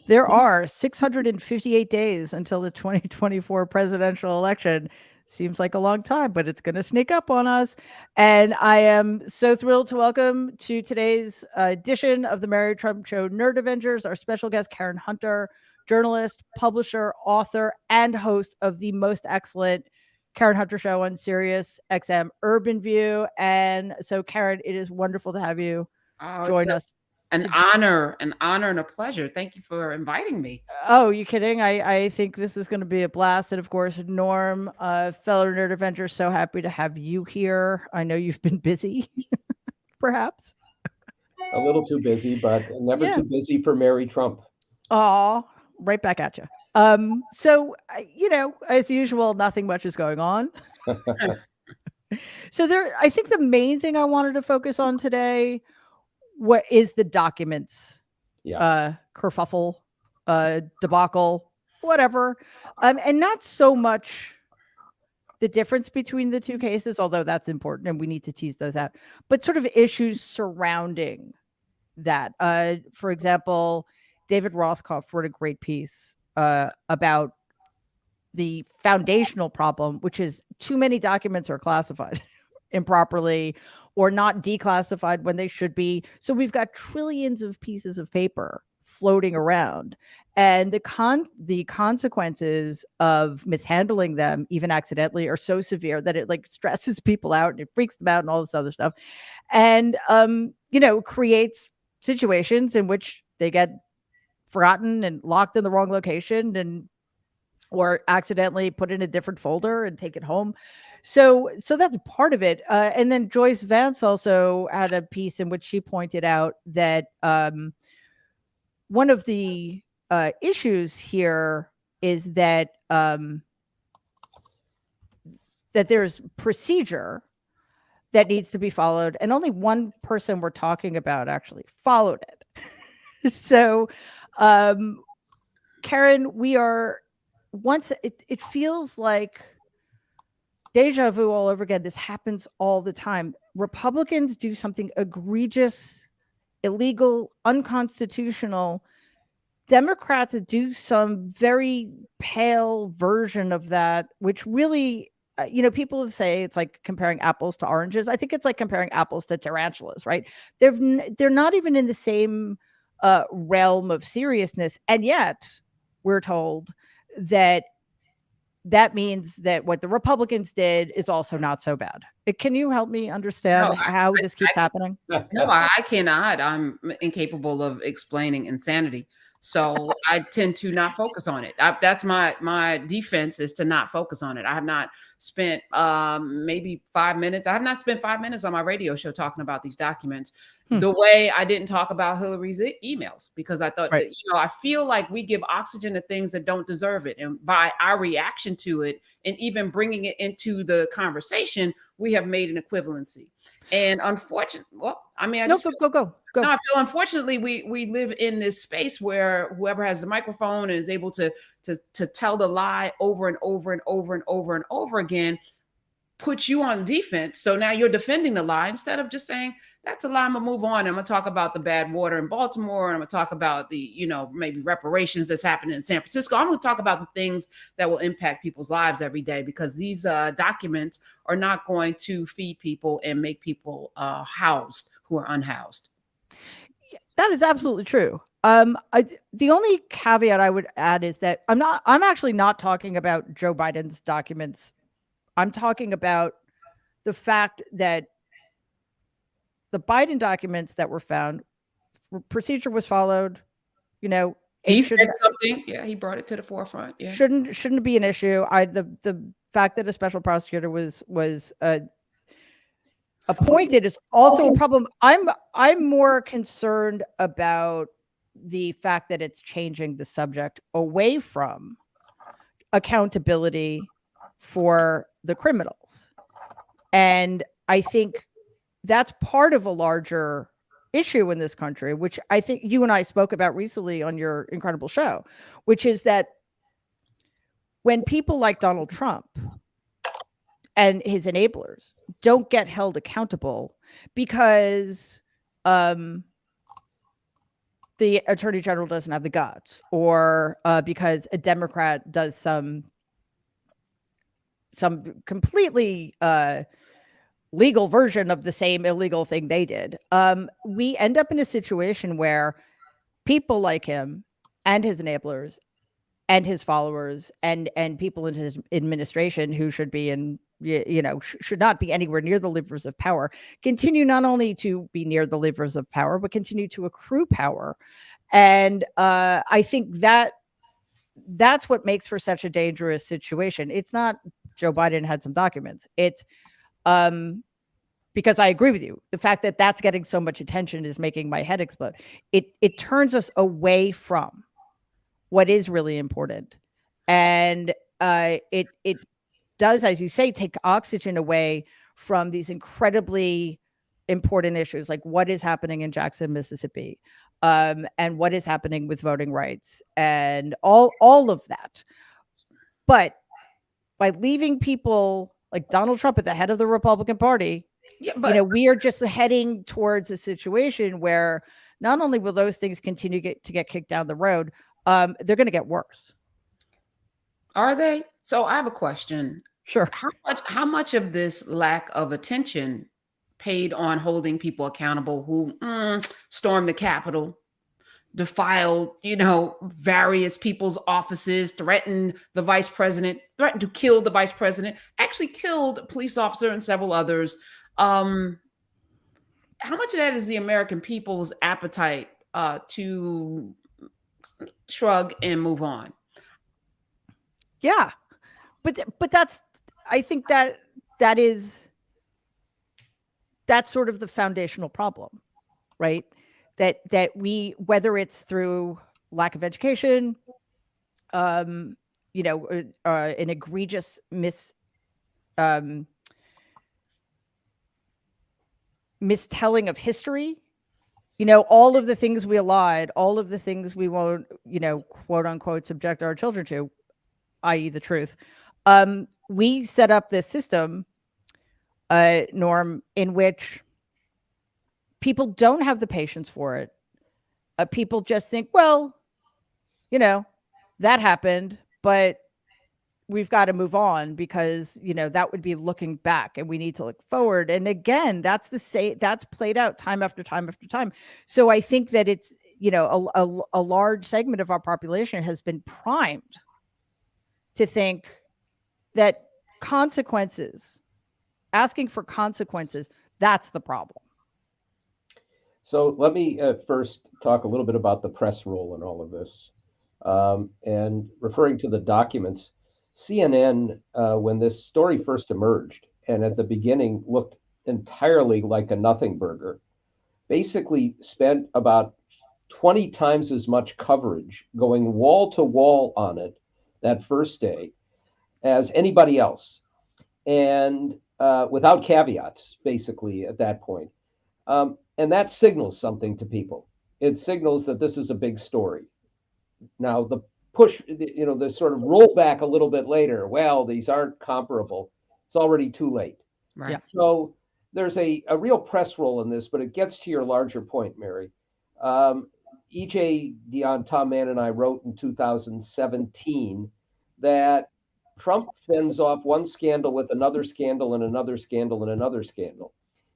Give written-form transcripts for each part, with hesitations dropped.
There are 658 days until the 2024 presidential election. Seems like a long time, but it's going to sneak up on us. And I am so thrilled to welcome to today's edition of the Mary Trump Show Nerd Avengers, our special guest, Karen Hunter, journalist, publisher, author, and host of the most excellent Karen Hunter Show on Sirius XM Urban View. And so, Karen, it is wonderful to have you join us. An honor and a pleasure. Thank you for inviting me. Oh, you kidding? I think this is going to be a blast. And of course, Norm, fellow Nerd Avenger, so happy to have you here. I know you've been busy, perhaps. A little too busy, but never too busy for Mary Trump. Oh, right back at you. So, as usual, nothing much is going on. So I think the main thing I wanted to focus on today, what is the documents, kerfuffle, debacle, whatever. And not so much the difference between the two cases, although that's important and we need to tease those out, but sort of issues surrounding that. For example, David Rothkopf wrote a great piece about the foundational problem, which is too many documents are classified improperly or not declassified when they should be. So we've got trillions of pieces of paper floating around, and the consequences of mishandling them, even accidentally, are so severe that it like stresses people out and it freaks them out and all this other stuff, and creates situations in which they get forgotten and locked in the wrong location or accidentally put in a different folder and take it home. So that's part of it. And then Joyce Vance also had a piece in which she pointed out that one of the issues here is that that there's procedure that needs to be followed, and only one person we're talking about actually followed it. So, Karen, it feels like deja vu all over again. This happens all the time. Republicans do something egregious, illegal, unconstitutional. Democrats do some very pale version of that, which really, people say it's like comparing apples to oranges. I think it's like comparing apples to tarantulas, right? They're not even in the same realm of seriousness. And yet we're told that means that what the Republicans did is also not so bad. Can you help me understand how this keeps happening? No, I cannot. I'm incapable of explaining insanity. So I tend to not focus on it. That's my defense, is to not focus on it. I have not spent maybe 5 minutes. I have not spent 5 minutes on my radio show talking about these documents the way I didn't talk about Hillary's emails, because I thought that, I feel like we give oxygen to things that don't deserve it. And by our reaction to it and even bringing it into the conversation, we have made an equivalency. And unfortunately, go. No, I feel unfortunately we live in this space where whoever has the microphone and is able to tell the lie over and over and over and over and over again puts you on defense. So now you're defending the lie instead of just saying, that's a lie, I'm gonna move on. I'm gonna talk about the bad water in Baltimore, and I'm gonna talk about the, maybe reparations that's happening in San Francisco. I'm gonna talk about the things that will impact people's lives every day, because these documents are not going to feed people and make people housed who are unhoused. That is absolutely true. The only caveat I would add is that I'm actually not talking about Joe Biden's documents. I'm talking about the fact that the Biden documents that were found, procedure was followed. He said something. Yeah, he brought it to the forefront. Yeah, shouldn't be an issue. The fact that a special prosecutor was appointed is also a problem. I'm more concerned about the fact that it's changing the subject away from accountability for the criminals. And I think that's part of a larger issue in this country, which I think you and I spoke about recently on your incredible show, which is that when people like Donald Trump and his enablers don't get held accountable because the attorney general doesn't have the guts, or because a Democrat does some completely legal version of the same illegal thing they did. We end up in a situation where people like him and his enablers and his followers and people in his administration who should be in, should not be anywhere near the levers of power, continue not only to be near the levers of power, but continue to accrue power. And I think that's what makes for such a dangerous situation. It's not Joe Biden had some documents. It's because I agree with you. The fact that that's getting so much attention is making my head explode. It turns us away from what is really important. And it does, as you say, take oxygen away from these incredibly important issues, like what is happening in Jackson, Mississippi, and what is happening with voting rights and all of that. But by leaving people like Donald Trump at the head of the Republican Party, we are just heading towards a situation where not only will those things continue to get kicked down the road, they're going to get worse. Are they? So I have a question. Sure. How much of this lack of attention paid on holding people accountable who stormed the Capitol, defiled, various people's offices, threatened the vice president, threatened to kill the vice president, actually killed a police officer and several others? How much of that is the American people's appetite to shrug and move on? Yeah, but that's, I think that's sort of the foundational problem, right? That we, whether it's through lack of education, an egregious mistelling of history, all of the things we lied, all of the things we won't, quote unquote, subject our children to, i.e. the truth. We set up this system, Norm, in which people don't have the patience for it. People just think, well, that happened, but we've got to move on because, that would be looking back and we need to look forward. And again, that's played out time after time after time. So I think that it's, a large segment of our population has been primed to think that asking for consequences, that's the problem. So let me first talk a little bit about the press role in all of this. And referring to the documents, CNN, when this story first emerged, and at the beginning looked entirely like a nothing burger, basically spent about 20 times as much coverage going wall to wall on it that first day as anybody else. And without caveats, basically, at that point. And that signals something to people. It signals that this is a big story. Now, the push, the sort of roll back a little bit later, well, these aren't comparable. It's already too late. Right. Yeah. So there's a real press role in this, but it gets to your larger point, Mary. E.J. Dion, Tom Mann, and I wrote in 2017 that Trump fends off one scandal with another scandal and another scandal and another scandal.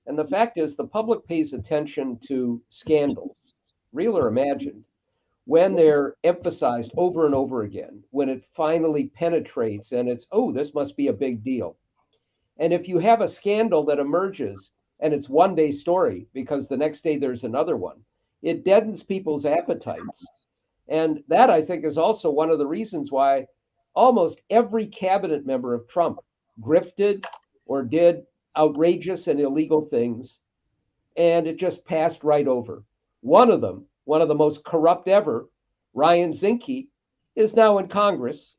And the fact is, the public pays attention to scandals, real or imagined, when they're emphasized over and over again, when it finally penetrates and it's, oh, this must be a big deal. And if you have a scandal that emerges and it's one day story because the next day there's another one, it deadens people's appetites. And that, I think, is also one of the reasons why almost every cabinet member of Trump grifted or did outrageous and illegal things, and it just passed right over. One of them, one of the most corrupt ever, Ryan Zinke, is now in Congress.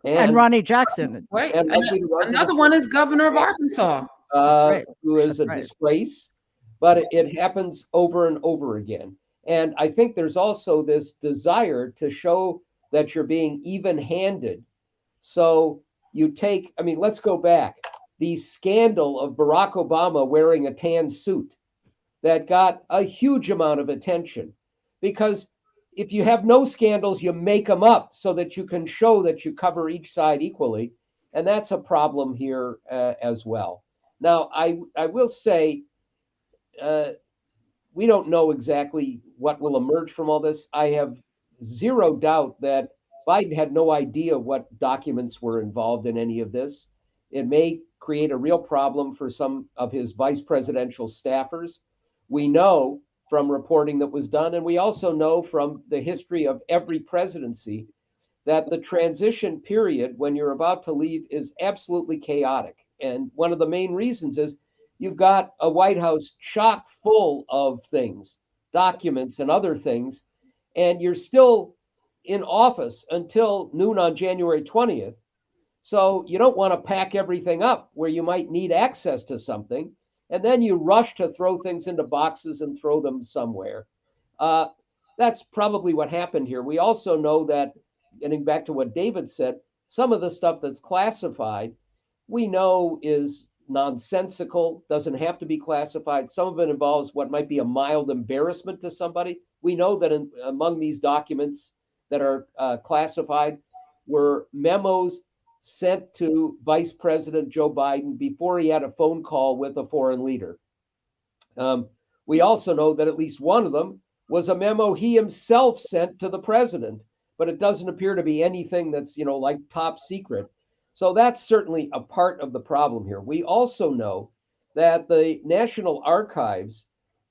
And Ronnie Jackson. Right. And another one is governor of Arkansas. Right. Who is a disgrace. But it happens over and over again. And I think there's also this desire to show that you're being even-handed. So you take, let's go back. The scandal of Barack Obama wearing a tan suit that got a huge amount of attention. because if you have no scandals, you make them up so that you can show that you cover each side equally. And that's a problem here as well. Now, I will say, we don't know exactly what will emerge from all this. I have zero doubt that Biden had no idea what documents were involved in any of this. It may create a real problem for some of his vice presidential staffers. We know from reporting that was done, and we also know from the history of every presidency, that the transition period when you're about to leave is absolutely chaotic. And one of the main reasons is you've got a White House chock full of things, documents and other things, and you're still in office until noon on January 20th. So you don't want to pack everything up where you might need access to something, and then you rush to throw things into boxes and throw them somewhere. That's probably what happened here. We also know that, getting back to what David said, some of the stuff that's classified, we know is nonsensical, doesn't have to be classified. Some of it involves what might be a mild embarrassment to somebody. We know that among these documents that are classified were memos sent to Vice President Joe Biden before he had a phone call with a foreign leader. We also know that at least one of them was a memo he himself sent to the president, but it doesn't appear to be anything that's, like top secret. So that's certainly a part of the problem here. We also know that the National Archives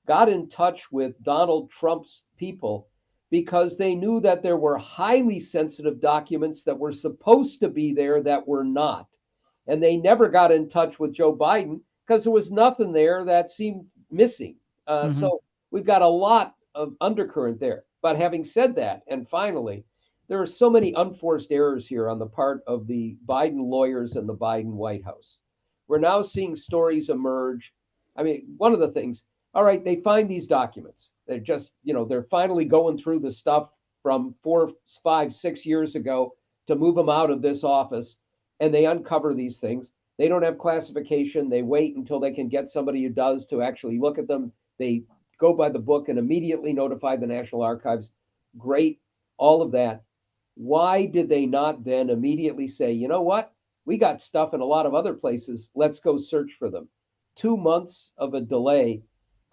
got in touch with Donald Trump's people because they knew that there were highly sensitive documents that were supposed to be there that were not. And they never got in touch with Joe Biden because there was nothing there that seemed missing. So we've got a lot of undercurrent there. But having said that, and finally, there are so many unforced errors here on the part of the Biden lawyers and the Biden White House. We're now seeing stories emerge. I mean, one of the things, all right, they find these documents. They're just, they're finally going through the stuff from 4, 5, 6 years ago to move them out of this office, and they uncover these things. They don't have classification. They wait until they can get somebody who does to actually look at them. They go by the book and immediately notify the National Archives. Great, all of that. Why did they not then immediately say, you know what? We got stuff in a lot of other places. Let's go search for them. 2 months of a delay,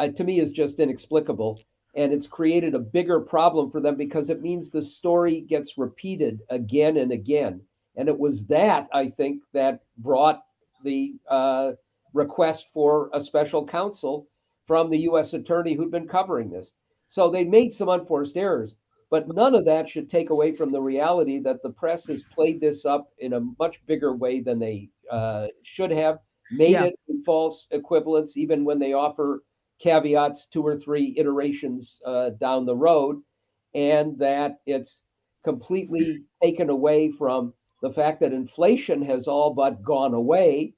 to me, is just inexplicable. And it's created a bigger problem for them because it means the story gets repeated again and again. And it was that, I think, that brought the request for a special counsel from the U.S. attorney who'd been covering this. So they made some unforced errors, but none of that should take away from the reality that the press has played this up in a much bigger way than they should have, made it in false equivalence, even when they offer caveats 2 or 3 iterations down the road, and that it's completely taken away from the fact that inflation has all but gone away,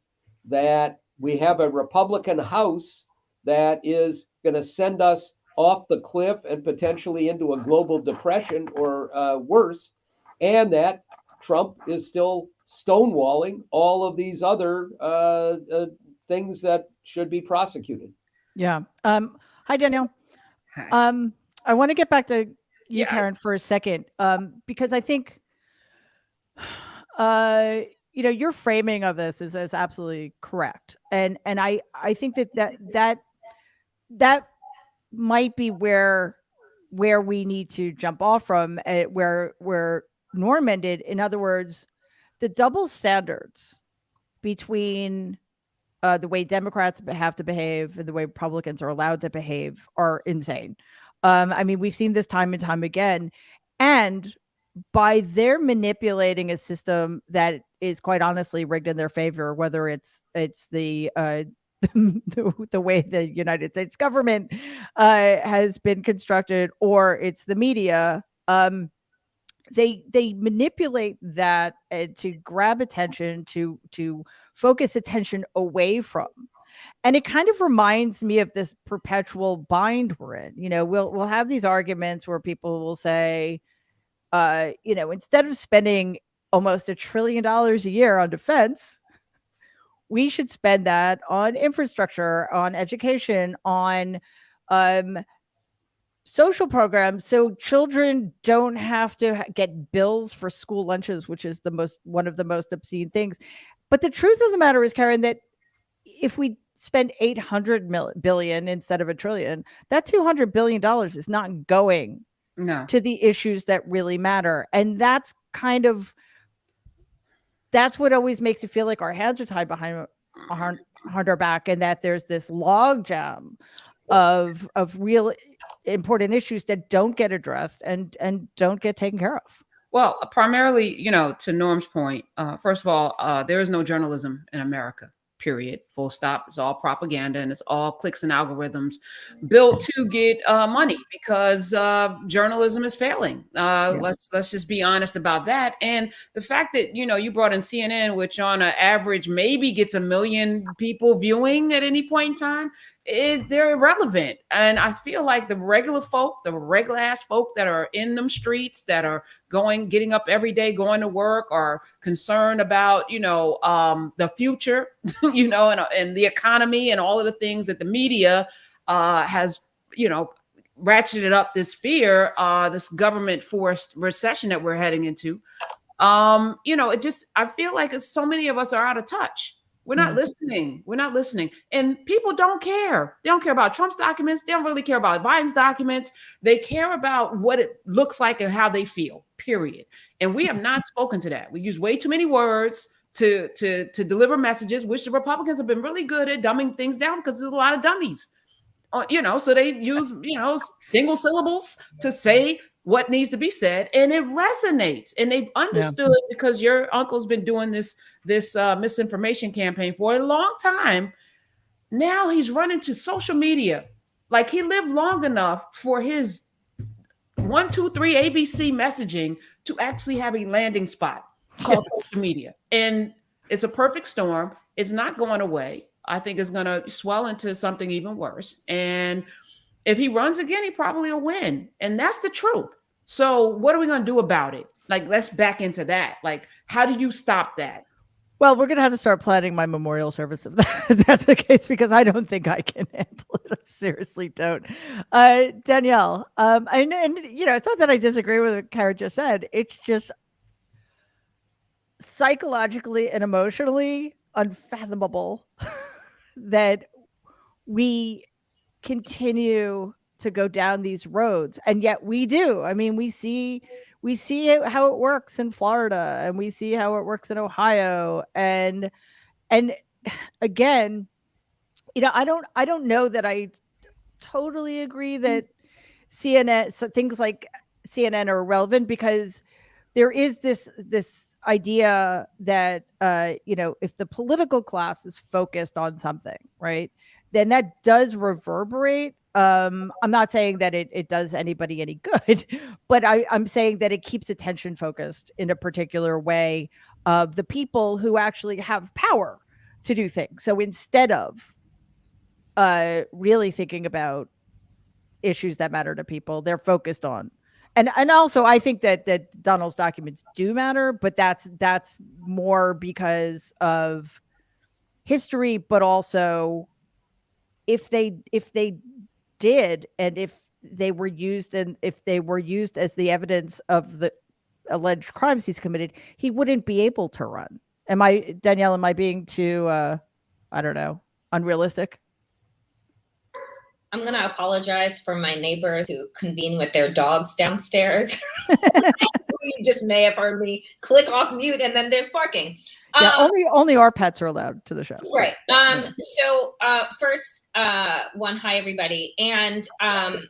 that we have a Republican House that is going to send us off the cliff and potentially into a global depression or worse, and that Trump is still stonewalling all of these other things that should be prosecuted. Yeah. Hi, Danielle. Hi. I want to get back to you, Karen, for a second, because I think, your framing of this is absolutely correct, and I think that might be where we need to jump off from, where Norm ended. In other words, the double standards between the way Democrats have to behave and the way Republicans are allowed to behave are insane. I mean, we've seen this time and time again. And by their manipulating a system that is quite honestly rigged in their favor, whether it's the the way the United States government has been constructed, or it's the media, they manipulate that to grab attention, to focus attention away from. And it kind of reminds me of this perpetual bind we're in. We'll have these arguments where people will say, instead of spending almost $1 trillion a year on defense, we should spend that on infrastructure, on education, on social programs so children don't have to get bills for school lunches, which is one of the most obscene things. But the truth of the matter is, Karen, that if we spend 800 billion instead of $1 trillion, that $200 billion is not going to the issues that really matter. And that's what always makes it feel like our hands are tied behind our back, and that there's this logjam of real important issues that don't get addressed and don't get taken care of. Well, primarily, to Norm's point, first of all, there is no journalism in America, period, full stop. It's all propaganda, and it's all clicks and algorithms built to get money, because journalism is failing. Let's just be honest about that. And the fact that, you brought in CNN, which on an average maybe gets 1 million people viewing at any point in time, they're irrelevant. And I feel like the regular ass folk that are in them streets, that are getting up every day, going to work, are concerned about, the future, and the economy and all of the things that the media has, ratcheted up this fear, this government forced recession that we're heading into. I feel like so many of us are out of touch. We're not listening. We're not listening. And people don't care. They don't care about Trump's documents. They don't really care about Biden's documents. They care about what it looks like and how they feel, period. And we have not spoken to that. We use way too many words to deliver messages, which the Republicans have been really good at dumbing things down, because there's a lot of dummies. So they use, single syllables to say what needs to be said, and it resonates, and they've understood, because your uncle's been doing this misinformation campaign for a long time. Now he's running to social media. Like, he lived long enough for his 1, 2, 3 ABC messaging to actually have a landing spot called social media. And it's a perfect storm. It's not going away. I think it's going to swell into something even worse. And if he runs again, he probably will win. And that's the truth. So what are we going to do about it? Like, let's back into that. Like, how do you stop that? Well, we're going to have to start planning my memorial service if that's the case, because I don't think I can handle it. I seriously don't. Danielle, and it's not that I disagree with what Karen just said. It's just psychologically and emotionally unfathomable that we continue to go down these roads, and yet we do. I mean, we see how it works in Florida, and we see how it works in Ohio, and again, I don't know that I totally agree that things like CNN are relevant, because there is this idea that if the political class is focused on something, right, then that does reverberate. I'm not saying that it does anybody any good, but I'm saying that it keeps attention focused in a particular way of the people who actually have power to do things. So instead of really thinking about issues that matter to people, they're focused on. And also, I think that Donald's documents do matter, but that's more because of history, but also if they did, and if they were used as the evidence of the alleged crimes he's committed, he wouldn't be able to run. Danielle, am I being too, I don't know, unrealistic? I'm going to apologize for my neighbors who convene with their dogs downstairs. You just may have heard me click off mute, and then there's barking. Yeah, only our pets are allowed to the show. Right. So first, hi everybody, and a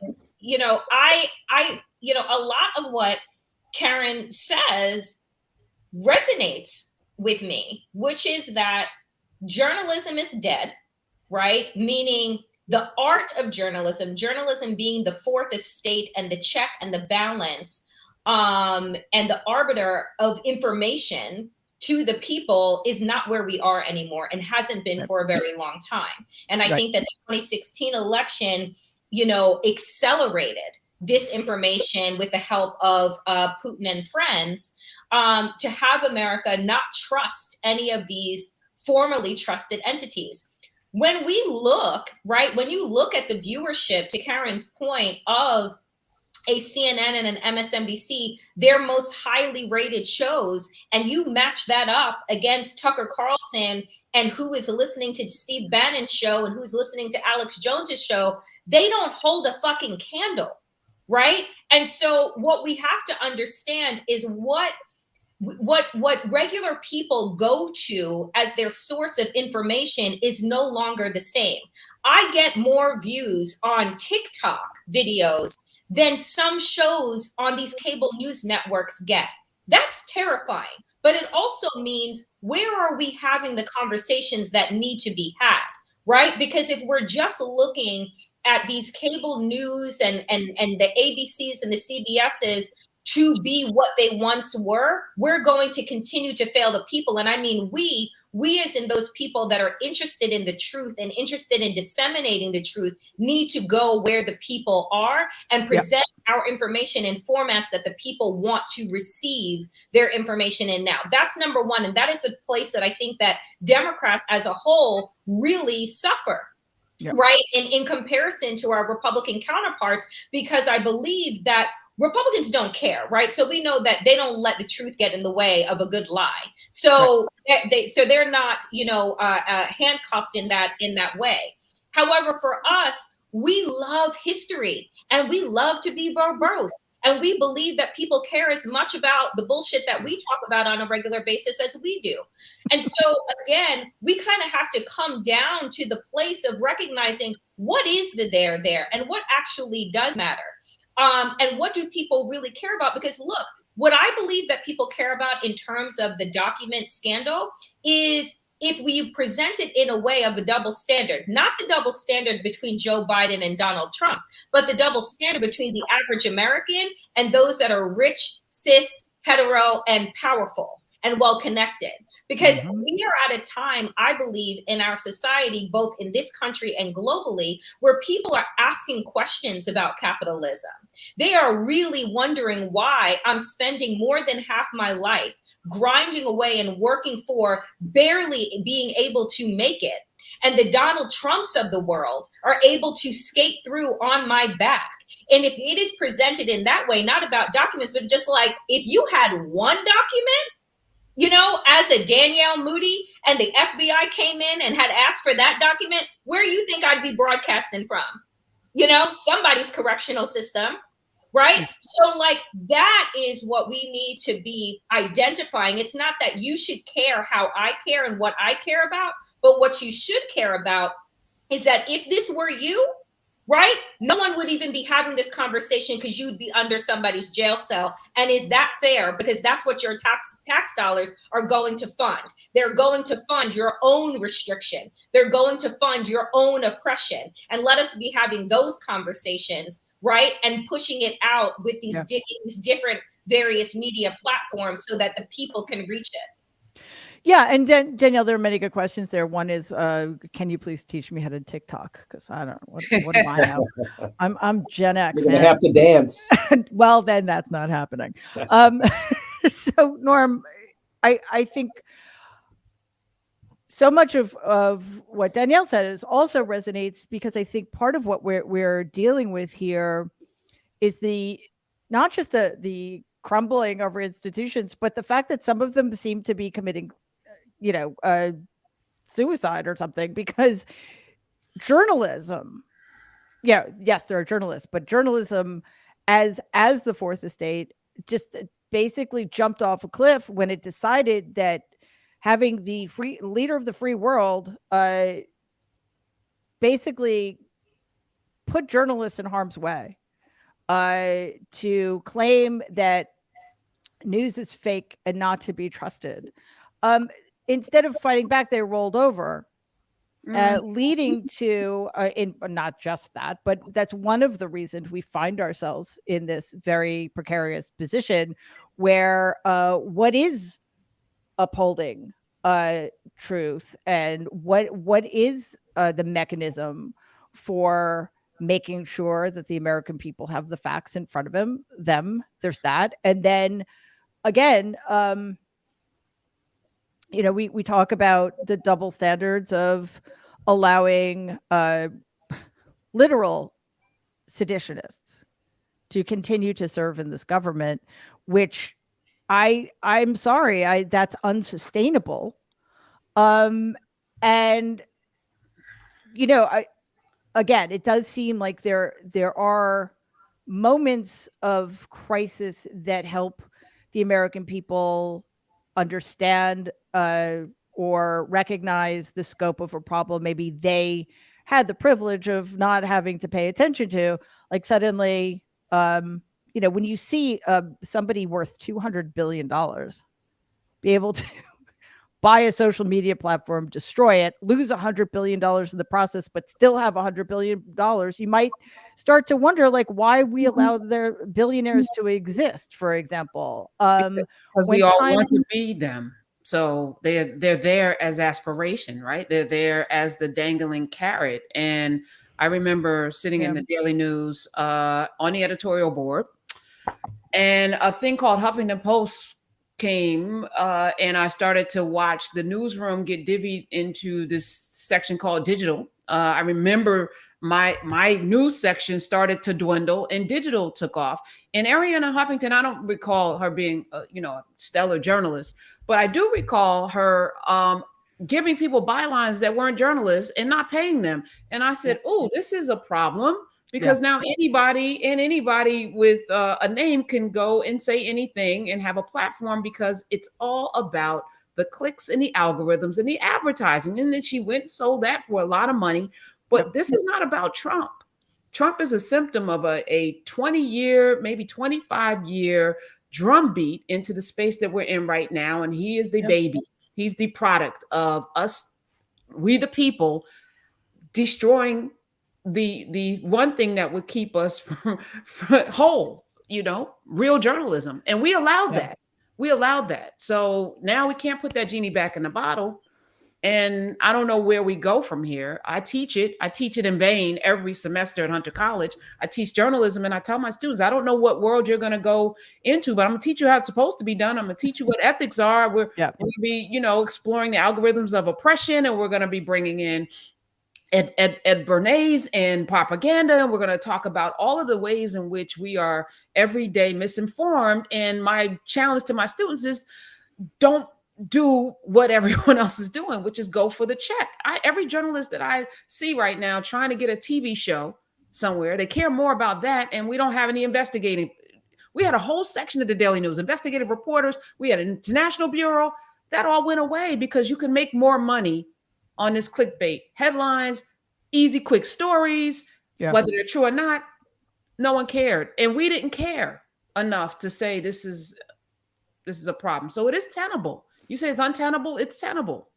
lot of what Karen says resonates with me, which is that journalism is dead, right? Meaning the art of journalism being the fourth estate and the check and the balance, and the arbiter of information to the people, is not where we are anymore, and hasn't been for a very long time. And I think that the 2016 election, accelerated disinformation with the help of Putin and friends, to have America not trust any of these formerly trusted entities. When we look, right, when you look at the viewership, to Karen's point, of a CNN and an MSNBC, their most highly rated shows, and you match that up against Tucker Carlson and who is listening to Steve Bannon's show and who's listening to Alex Jones's show, they don't hold a fucking candle, right? And so what we have to understand is what regular people go to as their source of information is no longer the same. I get more views on TikTok videos than some shows on these cable news networks get. That's terrifying. But it also means, where are we having the conversations that need to be had, right? Because if we're just looking at these cable news and the ABCs and the CBSs to be what they once were, we're going to continue to fail the people. And I mean, we as in those people that are interested in the truth and interested in disseminating the truth need to go where the people are and present our information in formats that the people want to receive their information in now. That's number one. And that is a place that I think that Democrats as a whole really suffer. Right. And in comparison to our Republican counterparts, because I believe that Republicans don't care, right? So we know that they don't let the truth get in the way of a good lie. So they're not, handcuffed in that way. However, for us, we love history and we love to be verbose. And we believe that people care as much about the bullshit that we talk about on a regular basis as we do. And so, again, we kind of have to come down to the place of recognizing what is the there and what actually does matter. And what do people really care about? Because look, what I believe that people care about in terms of the document scandal is if we present it in a way of a double standard, not the double standard between Joe Biden and Donald Trump, but the double standard between the average American and those that are rich, cis, hetero, and powerful and well-connected. Because we are at a time, I believe, in our society, both in this country and globally, where people are asking questions about capitalism. They are really wondering why I'm spending more than half my life grinding away and working for barely being able to make it. And the Donald Trumps of the world are able to skate through on my back. And if it is presented in that way, not about documents, but just like if you had one document, as a Danielle Moody and the FBI came in and had asked for that document, where you think I'd be broadcasting from? Somebody's correctional system, right? So like that is what we need to be identifying. It's not that you should care how I care and what I care about, but what you should care about is that if this were you, right? No one would even be having this conversation because you'd be under somebody's jail cell. And is that fair? Because that's what your tax dollars are going to fund. They're going to fund your own restriction. They're going to fund your own oppression. And let us be having those conversations, right? And pushing it out with these different various media platforms so that the people can reach it. Yeah, and Danielle, there are many good questions there. One is, can you please teach me how to TikTok? Because I don't know what do I know. I'm Gen X. You're gonna have to dance. Well, then that's not happening. So Norm, I think so much of what Danielle said is also resonates because I think part of what we're dealing with here is not just the crumbling of our institutions, but the fact that some of them seem to be committing suicide or something, because journalism, yes, there are journalists, but journalism as the fourth estate just basically jumped off a cliff when it decided that having the free leader of the free world basically put journalists in harm's way to claim that news is fake and not to be trusted. Instead of fighting back, they rolled over, leading to, not just that, but that's one of the reasons we find ourselves in this very precarious position where what is upholding truth and what is the mechanism for making sure that the American people have the facts in front of them. There's that. And then again, we talk about the double standards of allowing literal seditionists to continue to serve in this government, which I'm sorry, that's unsustainable. And again, it does seem like there are moments of crisis that help the American people understand or recognize the scope of a problem maybe they had the privilege of not having to pay attention to. Like suddenly, when you see somebody worth $200 billion be able to buy a social media platform, destroy it, lose $100 billion in the process, but still have $100 billion, you might start to wonder, like, why we allow their billionaires to exist, for example. Because we all want to be them. So they're there as aspiration, right? They're there as the dangling carrot. And I remember sitting in the Daily News on the editorial board, and a thing called Huffington Post came, and I started to watch the newsroom get divvied into this section called digital. I remember my news section started to dwindle and digital took off. And Arianna Huffington, I don't recall her being a stellar journalist, but I do recall her giving people bylines that weren't journalists and not paying them. And I said, oh, this is a problem. Because now anybody with a name can go and say anything and have a platform, because it's all about the clicks and the algorithms and the advertising. And then she went and sold that for a lot of money. But this is not about Trump. Trump is a symptom of a 20-year, maybe 25-year drumbeat into the space that we're in right now. And he is the baby. He's the product of us, we the people, destroying the one thing that would keep us from whole, real journalism. And we allowed that. We allowed that. So now we can't put that genie back in the bottle. And I don't know where we go from here. I teach it in vain every semester at Hunter College. I teach journalism, and I tell my students, I don't know what world you're going to go into, but I'm going to teach you how it's supposed to be done. I'm going to teach you what ethics are. We're going to be, exploring the algorithms of oppression, and we're going to be bringing in Ed Bernays and propaganda. And we're going to talk about all of the ways in which we are every day misinformed. And my challenge to my students is, don't do what everyone else is doing, which is go for the check. Every journalist that I see right now trying to get a TV show somewhere, they care more about that. And we don't have any investigating. We had a whole section of the Daily News, investigative reporters. We had an international bureau. That all went away because you can make more money on this clickbait headlines, easy, quick stories, whether they're true or not. No one cared. And we didn't care enough to say this is a problem. So it is tenable. You say it's untenable, it's tenable.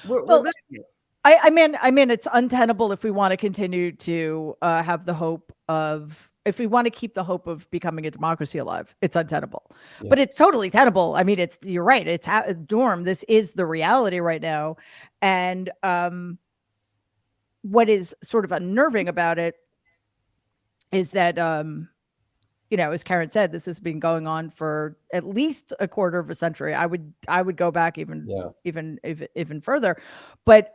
We're living it. I mean, it's untenable if we want to continue to have the hope of, if we want to keep the hope of becoming a democracy alive, it's untenable. But it's totally tenable. I mean, you're right. It's Norm. This is the reality right now. And what is sort of unnerving about it is that, as Karen said, this has been going on for at least a quarter of a century. I would go back even further, but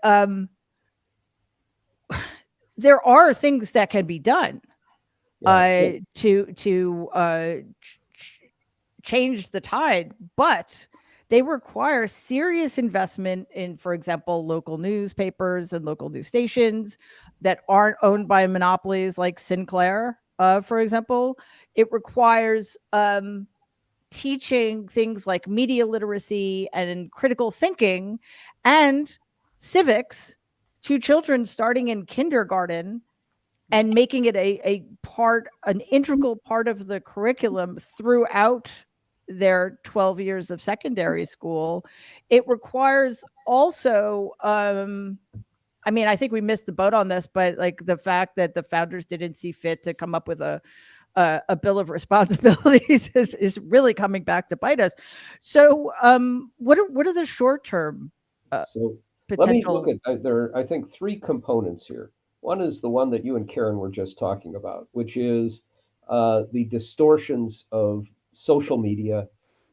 there are things that can be done to change the tide, but they require serious investment in, for example, local newspapers and local news stations that aren't owned by monopolies like Sinclair. For example, it requires teaching things like media literacy and critical thinking and civics to children starting in kindergarten, and making it an integral part of the curriculum throughout their 12 years of secondary school. It requires also, I mean, I think we missed the boat on this, but like the fact that the founders didn't see fit to come up with a bill of responsibilities is really coming back to bite us. So what are the short-term potential? Let me look at, there are, I think, three components here. One is the one that you and Karen were just talking about, which is the distortions of social media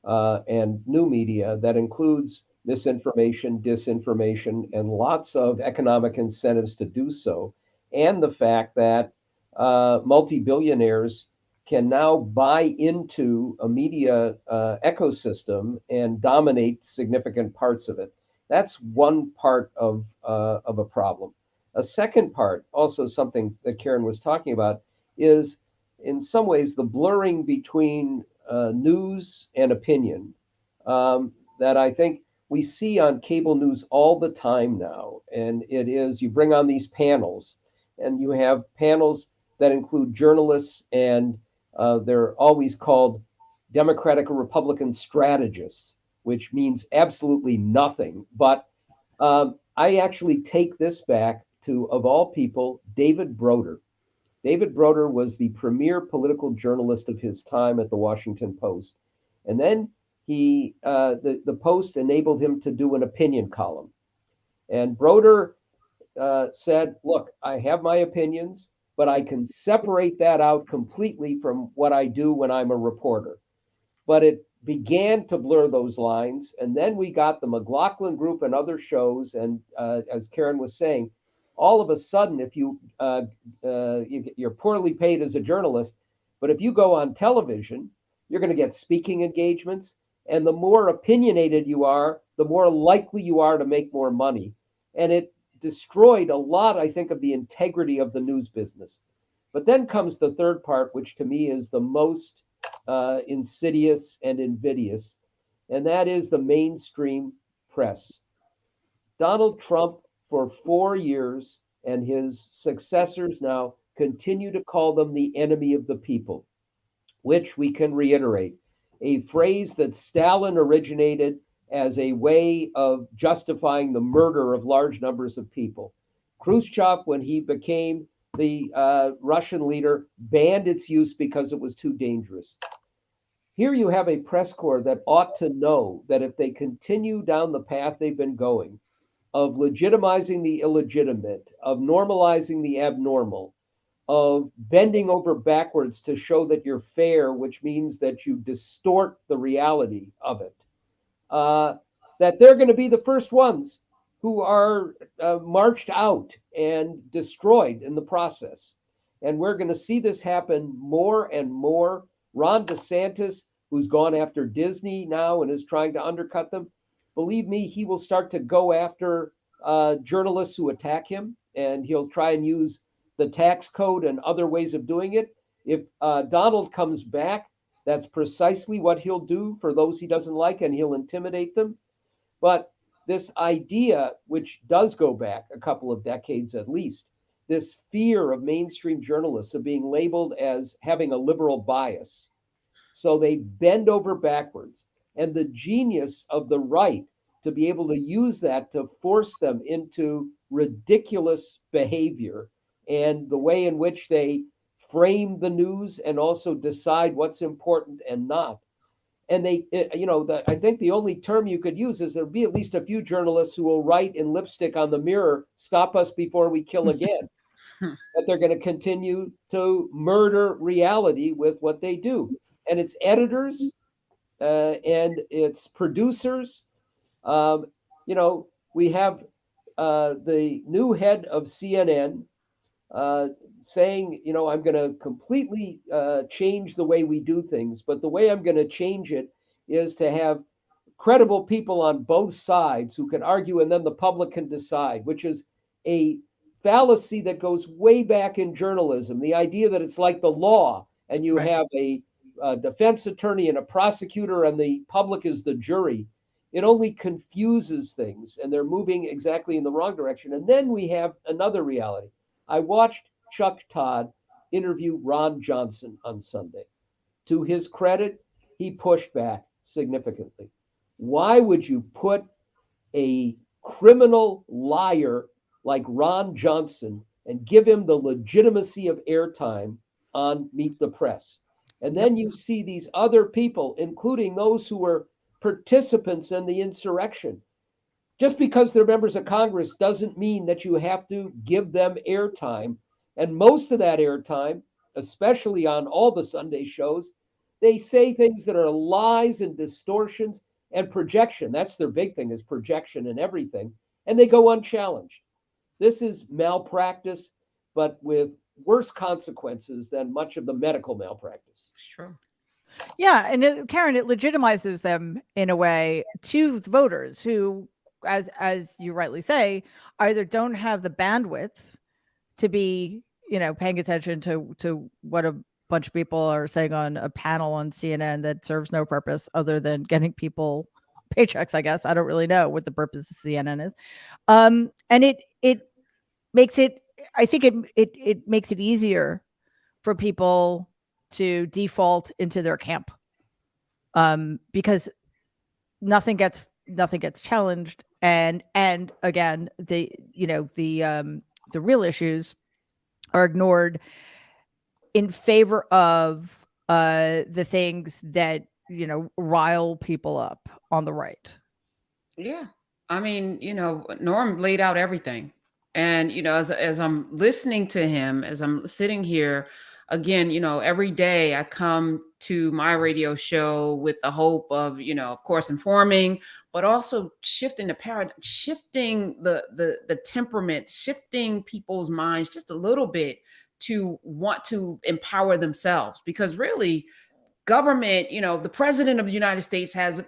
and new media that includes misinformation, disinformation, and lots of economic incentives to do so. And the fact that multi-billionaires can now buy into a media ecosystem and dominate significant parts of it. That's one part of a problem. A second part, also something that Karen was talking about, is in some ways the blurring between news and opinion that I think we see on cable news all the time now. And it is, you bring on these panels, and you have panels that include journalists, and they're always called Democratic or Republican strategists, which means absolutely nothing. But I actually take this back to, of all people, David Broder. David Broder was the premier political journalist of his time at the Washington Post. And then the Post enabled him to do an opinion column. And Broder said, look, I have my opinions, but I can separate that out completely from what I do when I'm a reporter. But it began to blur those lines. And then we got the McLaughlin Group and other shows. And as Karen was saying, all of a sudden, if you're poorly paid as a journalist, but if you go on television, you're going to get speaking engagements. And the more opinionated you are, the more likely you are to make more money. And it destroyed a lot, I think, of the integrity of the news business. But then comes the third part, which to me is the most insidious and invidious, and that is the mainstream press. Donald Trump, for 4 years, and his successors now continue to call them the enemy of the people, which we can reiterate, a phrase that Stalin originated as a way of justifying the murder of large numbers of people. Khrushchev, when he became the Russian leader, banned its use because it was too dangerous. Here you have a press corps that ought to know that if they continue down the path they've been going, of legitimizing the illegitimate, of normalizing the abnormal, of bending over backwards to show that you're fair, which means that you distort the reality of it, that they're going to be the first ones who are marched out and destroyed in the process. And we're going to see this happen more and more. Ron DeSantis, who's gone after Disney now and is trying to undercut them, believe me, he will start to go after journalists who attack him, and he'll try and use the tax code and other ways of doing it. If Donald comes back, that's precisely what he'll do for those he doesn't like, and he'll intimidate them. But this idea, which does go back a couple of decades at least, this fear of mainstream journalists of being labeled as having a liberal bias. So they bend over backwards. And the genius of the right to be able to use that to force them into ridiculous behavior, and the way in which they frame the news and also decide what's important and not. And they, I think the only term you could use is there'll be at least a few journalists who will write in lipstick on the mirror, "Stop us before we kill again." But they're going to continue to murder reality with what they do. And it's editors and it's producers. We have the new head of CNN saying, I'm going to completely change the way we do things. But the way I'm going to change it is to have credible people on both sides who can argue, and then the public can decide, which is a fallacy that goes way back in journalism. The idea that it's like the law, and you have a defense attorney and a prosecutor, and the public is the jury. It only confuses things, and they're moving exactly in the wrong direction. And then we have another reality. I watched Chuck Todd interview Ron Johnson on Sunday. To his credit, he pushed back significantly. Why would you put a criminal liar like Ron Johnson and give him the legitimacy of airtime on Meet the Press? And then you see these other people, including those who were participants in the insurrection. Just because they're members of Congress doesn't mean that you have to give them airtime. And most of that airtime, especially on all the Sunday shows, they say things that are lies and distortions and projection. That's their big thing, is projection and everything. And they go unchallenged. This is malpractice, but with worse consequences than much of the medical malpractice. Sure. Yeah, and Karen, it legitimizes them in a way to the voters who, as you rightly say, either don't have the bandwidth to be, paying attention to what a bunch of people are saying on a panel on CNN that serves no purpose other than getting people paychecks. I guess I don't really know what the purpose of CNN is, and it makes it. I think it makes it easier for people to default into their camp, because nothing gets challenged, and again, the real issues are ignored in favor of the things that rile people up on the right. Yeah. I mean, Norm laid out everything. And, as I'm listening to him, as I'm sitting here, again, every day I come to my radio show with the hope of, of course, informing, but also shifting the paradigm, shifting the temperament, shifting people's minds just a little bit to want to empower themselves. Because really, government, the president of the United States has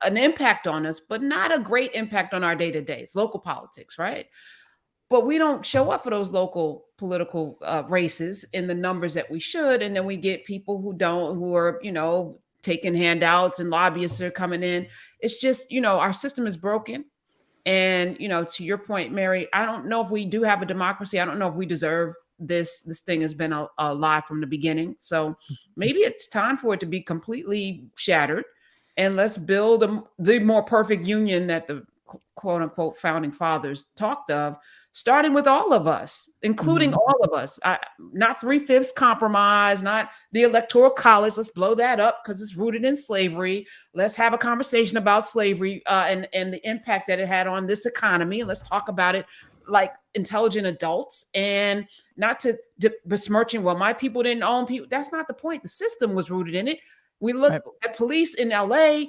an impact on us, but not a great impact on our day-to-days, local politics, right? But we don't show up for those local political races in the numbers that we should. And then we get people who are, taking handouts, and lobbyists are coming in. It's just, our system is broken. And, to your point, Mary, I don't know if we do have a democracy. I don't know if we deserve this. This thing has been a lie from the beginning. So maybe it's time for it to be completely shattered. And let's build the more perfect union that the quote unquote founding fathers talked of, starting with all of us, including all of us. Not 3/5 compromise, not the electoral college. Let's blow that up because it's rooted in slavery. Let's have a conversation about slavery and the impact that it had on this economy. And let's talk about it like intelligent adults, and not to besmirching, well, my people didn't own people. That's not the point. The system was rooted in it. We look at police in LA,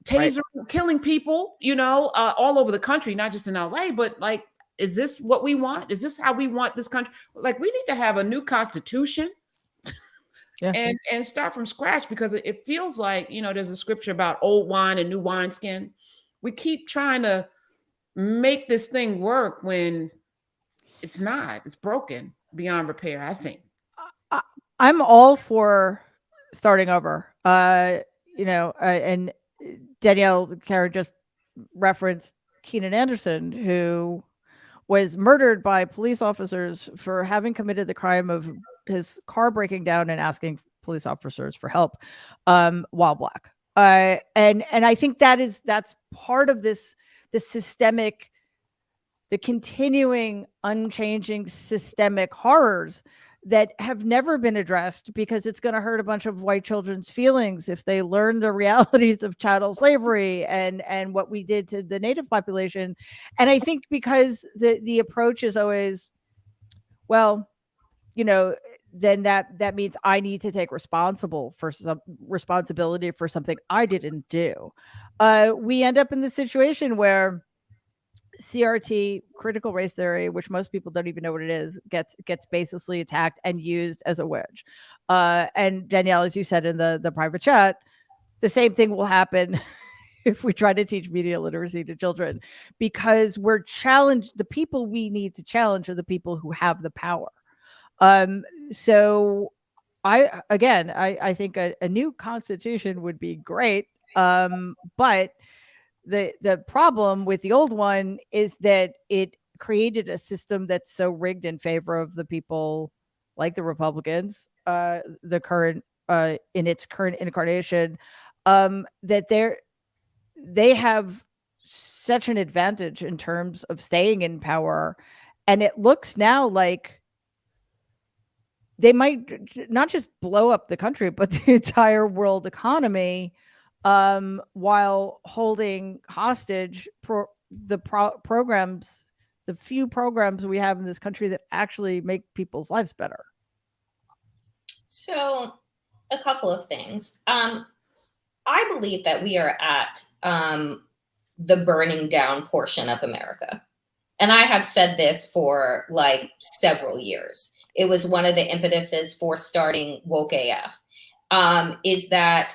taser killing people, all over the country, not just in LA, but like, is this what we want? Is this how we want this country? Like, we need to have a new constitution and start from scratch, because it feels like, there's a scripture about old wine and new wineskin. We keep trying to make this thing work when it's not. It's broken beyond repair, I think. I'm all for starting over. And Danielle, Karen just referenced Keenan Anderson, who was murdered by police officers for having committed the crime of his car breaking down and asking police officers for help while Black. And I think that's part of the systemic, the continuing, unchanging systemic horrors that have never been addressed, because it's going to hurt a bunch of white children's feelings if they learn the realities of chattel slavery and what we did to the Native population. And I think because the approach is always, well, then that means I need to take responsibility for something I didn't do. We end up in the situation where CRT, critical race theory, which most people don't even know what it is, gets baselessly attacked and used as a wedge. And Danielle, as you said in the private chat, the same thing will happen if we try to teach media literacy to children, because we're challenged. The people we need to challenge are the people who have the power. So I think a new constitution would be great. But the problem with the old one is that it created a system that's so rigged in favor of the people like the Republicans, the current in its current incarnation, that they have such an advantage in terms of staying in power. And it looks now like they might not just blow up the country, but the entire world economy, while holding hostage programs, the few programs we have in this country that actually make people's lives better. So a couple of things. I believe that we are at the burning down portion of America. And I have said this for like several years. It was one of the impetuses for starting Woke AF, is that,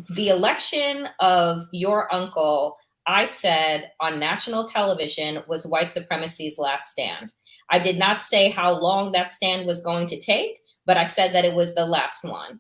the election of your uncle, I said on national television, was white supremacy's last stand. I did not say how long that stand was going to take, but I said that it was the last one.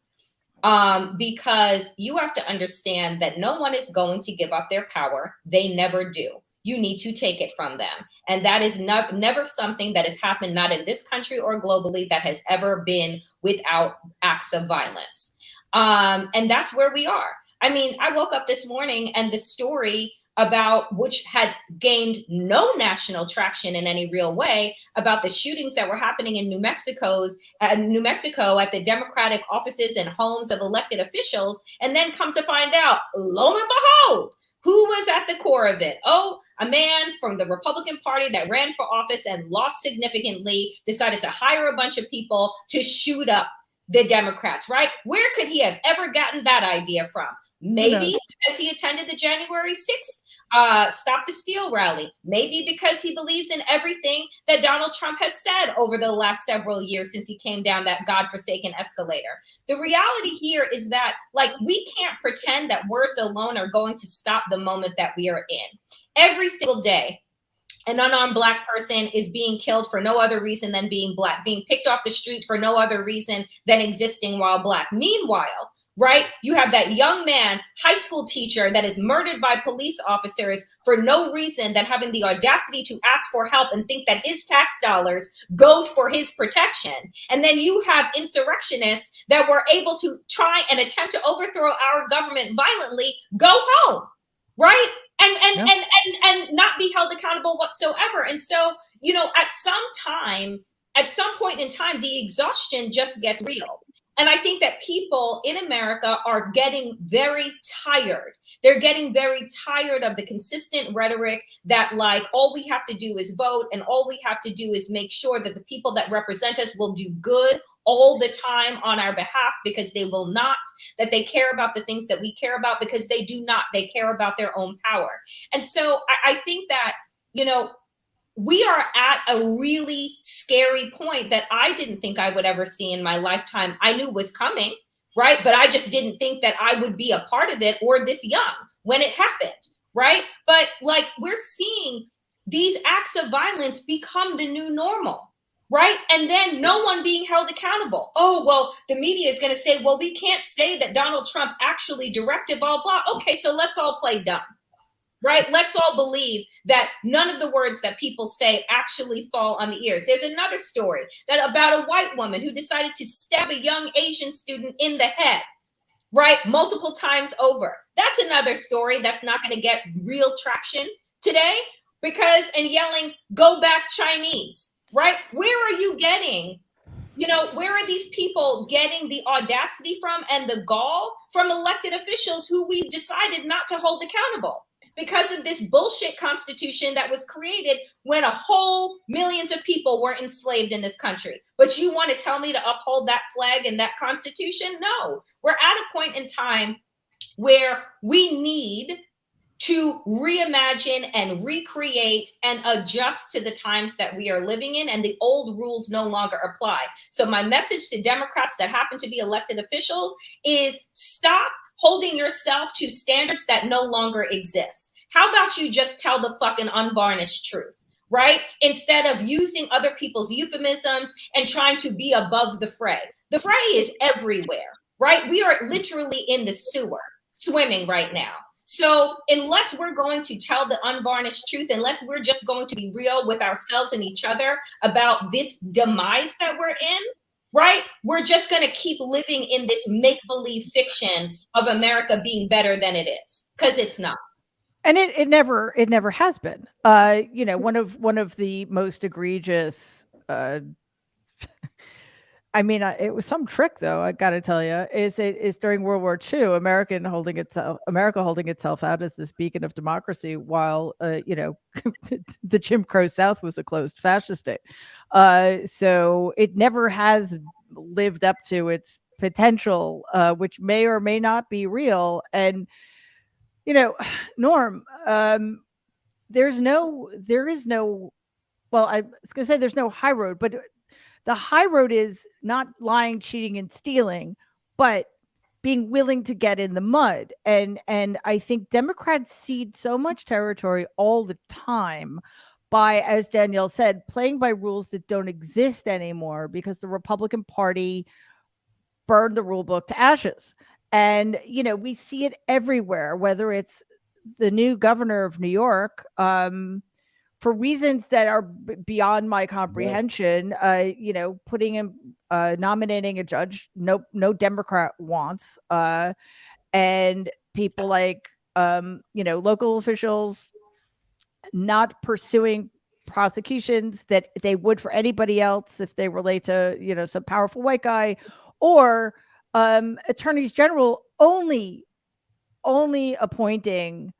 Because you have to understand that no one is going to give up their power. They never do. You need to take it from them. And that is never something that has happened, not in this country or globally, that has ever been without acts of violence. And that's where we are. I mean, I woke up this morning and the story about, which had gained no national traction in any real way, about the shootings that were happening in New Mexico at the Democratic offices and homes of elected officials, and then come to find out, lo and behold, who was at the core of it? Oh, a man from the Republican Party that ran for office and lost significantly, decided to hire a bunch of people to shoot up the Democrats, right? Where could he have ever gotten that idea from? Maybe because he attended the January 6th Stop the Steal rally. Maybe because he believes in everything that Donald Trump has said over the last several years since he came down that godforsaken escalator. The reality here is that, we can't pretend that words alone are going to stop the moment that we are in. Every single day, an unarmed Black person is being killed for no other reason than being Black, being picked off the street for no other reason than existing while Black. Meanwhile, right, you have that young man, high school teacher, that is murdered by police officers for no reason than having the audacity to ask for help and think that his tax dollars go for his protection. And then you have insurrectionists that were able to try and attempt to overthrow our government violently go home, right? And not be held accountable whatsoever. And so, at some point in time, the exhaustion just gets real. And I think that people in America are getting very tired. They're getting very tired of the consistent rhetoric that, all we have to do is vote, and all we have to do is make sure that the people that represent us will do good all the time on our behalf, because they will not, that they care about the things that we care about, because they do not. They care about their own power. And so I think that, we are at a really scary point that I didn't think I would ever see in my lifetime. I knew was coming, right? But I just didn't think that I would be a part of it or this young when it happened, right? But we're seeing these acts of violence become the new normal, right? And then no one being held accountable. Oh, well, the media is going to say, well, we can't say that Donald Trump actually directed blah, blah. Okay, so let's all play dumb. Right? Let's all believe that none of the words that people say actually fall on the ears. There's another story about a white woman who decided to stab a young Asian student in the head, right? Multiple times over. That's another story that's not going to get real traction today, and yelling, "Go back Chinese," right? Where are you getting, where are these people getting the audacity from and the gall from elected officials who we've decided not to hold accountable? Because of this bullshit constitution that was created when a whole millions of people were enslaved in this country. But you want to tell me to uphold that flag and that constitution? No, we're at a point in time where we need to reimagine and recreate and adjust to the times that we are living in, and the old rules no longer apply. So my message to Democrats that happen to be elected officials is stop holding yourself to standards that no longer exist. How about you just tell the fucking unvarnished truth, right? Instead of using other people's euphemisms and trying to be above the fray. The fray is everywhere, right? We are literally in the sewer swimming right now. So unless we're going to tell the unvarnished truth, unless we're just going to be real with ourselves and each other about this demise that we're in, right? We're just going to keep living in this make-believe fiction of America being better than it is, because it's not. And it never has been. One of the most egregious. It was some trick, though. I got to tell you, is during World War II, America holding itself out as this beacon of democracy, while the Jim Crow South was a closed fascist state. So it never has lived up to its potential, which may or may not be real. And Norm, there is no. Well, I was going to say there's no high road, but The high road is not lying, cheating, and stealing, but being willing to get in the mud. And I think Democrats cede so much territory all the time by, as Danielle said, playing by rules that don't exist anymore because the Republican Party burned the rule book to ashes. And, we see it everywhere, whether it's the new governor of New York, for reasons that are beyond my comprehension, putting him, nominating a judge no Democrat wants, and people like, local officials not pursuing prosecutions that they would for anybody else if they relate to, some powerful white guy, or attorneys general only appointing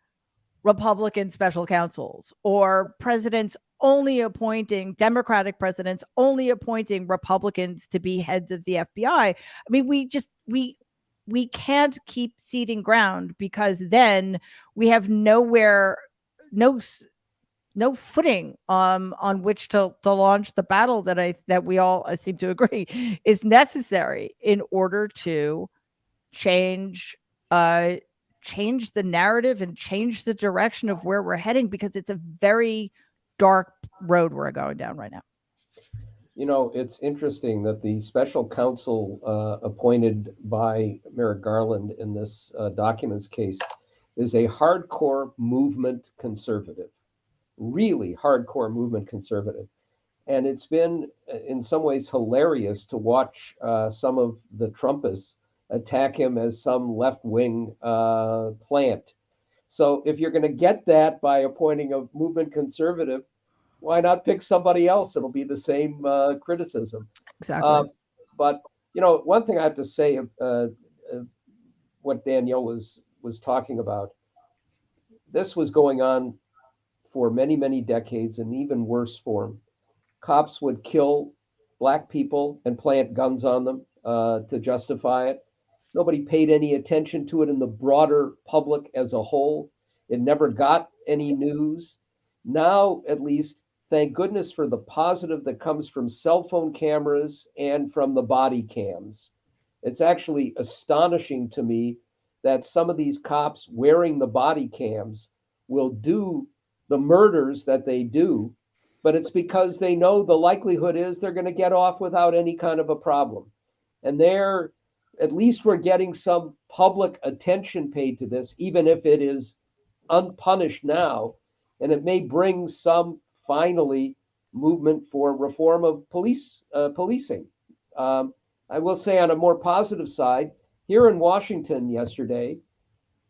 Republican special counsels, or presidents only appointing Democratic presidents, only appointing Republicans to be heads of the FBI. I mean, we can't keep ceding ground, because then we have no footing on which to launch the battle that we all seem to agree is necessary in order to change the narrative and change the direction of where we're heading, because it's a very dark road we're going down right now. It's interesting that the special counsel appointed by Merrick Garland in this documents case is a hardcore movement conservative, really hardcore movement conservative. And it's been in some ways hilarious to watch some of the Trumpists attack him as some left-wing plant. So if you're going to get that by appointing a movement conservative, why not pick somebody else? It'll be the same criticism. Exactly. But one thing I have to say, what Danielle was talking about, this was going on for many, many decades in even worse form. Cops would kill Black people and plant guns on them to justify it. Nobody paid any attention to it in the broader public as a whole. It never got any news. Now, at least, thank goodness for the positive that comes from cell phone cameras and from the body cams. It's actually astonishing to me that some of these cops wearing the body cams will do the murders that they do, but it's because they know the likelihood is they're going to get off without any kind of a problem. And at least we're getting some public attention paid to this, even if it is unpunished now. And it may bring some, finally, movement for reform of policing. I will say, on a more positive side, here in Washington yesterday,